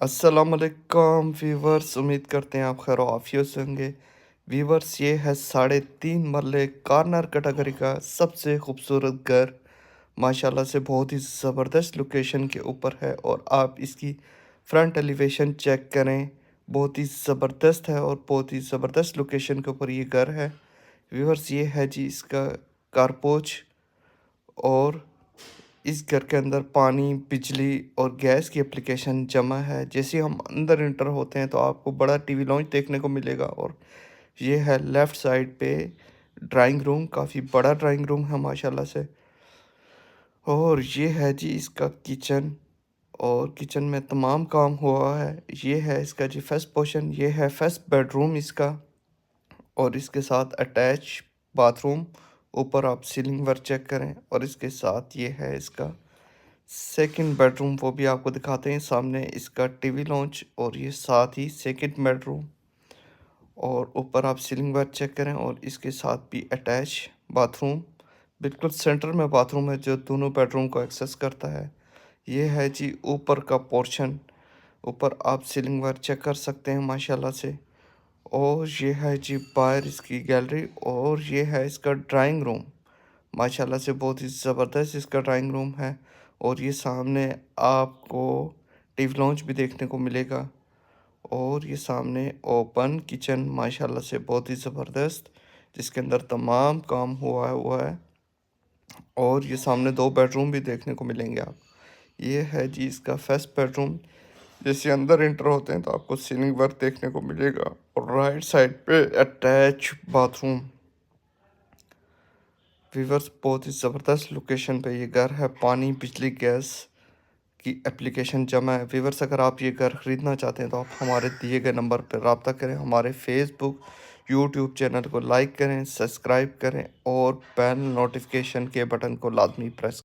अस्सलामुअलैकुम वीवर्स, उम्मीद करते हैं आप खैर आफियत से होंगे। वीवर्स, ये है 3.5 मरले कॉर्नर कैटेगरी का सबसे खूबसूरत घर। माशाल्लाह से बहुत ही ज़बरदस्त लोकेशन के ऊपर है और आप इसकी फ्रंट एलिवेशन चेक करें। बहुत ही ज़बरदस्त है और बहुत ही ज़बरदस्त लोकेशन के ऊपर ये घर है। वीवर्स, ये है जी इसका कारपोच। और इस घर के अंदर पानी, बिजली और गैस की एप्लीकेशन जमा है। जैसे ही हम अंदर एंटर होते हैं तो आपको बड़ा टीवी लॉन्च देखने को मिलेगा। और ये है लेफ़्ट साइड पे ड्राइंग रूम, काफ़ी बड़ा ड्राइंग रूम है माशाल्लाह से। और ये है जी इसका किचन। और किचन में तमाम काम हुआ है। ये है इसका जी फर्स्ट पोर्शन, ये है फर्स्ट बेडरूम इसका। और इसके साथ अटैच बाथरूम। ऊपर आप सीलिंग वर्क चेक करें। और इसके साथ ये है इसका सेकंड बेडरूम, वो भी आपको दिखाते हैं। सामने इसका टीवी लॉन्च और ये साथ ही सेकंड बेडरूम। और ऊपर आप सीलिंग वर्क चेक करें और इसके साथ भी अटैच बाथरूम। बिल्कुल सेंटर में बाथरूम है जो दोनों बेडरूम को एक्सेस करता है। ये है जी ऊपर का पोर्शन। ऊपर आप सीलिंग वर्क चेक कर सकते हैं माशाल्लाह से। और ये है जी बाहर इसकी गैलरी। और ये है इसका ड्राइंग रूम। माशाल्लाह से बहुत ही ज़बरदस्त इसका ड्राइंग रूम है। और ये सामने आपको टीवी लॉन्च भी देखने को मिलेगा। और ये सामने ओपन किचन माशाल्लाह से बहुत ही ज़बरदस्त, जिसके अंदर तमाम काम हुआ है। और ये सामने दो बेडरूम भी देखने को मिलेंगे आप। ये है जी इसका फर्स्ट बेडरूम। जैसे अंदर एंटर होते हैं तो आपको सीलिंग वर्क देखने को मिलेगा। और राइट साइड पे अटैच बाथरूम। वीवर्स, बहुत ही ज़बरदस्त लोकेशन पे ये घर है। पानी, बिजली, गैस की एप्लीकेशन जमा है। वीवर्स, अगर आप ये घर ख़रीदना चाहते हैं तो आप हमारे दिए गए नंबर पर रब्ता करें। हमारे फेसबुक, यूट्यूब चैनल को लाइक करें, सब्सक्राइब करें और बेल नोटिफिकेशन के बटन को लाजमी प्रेस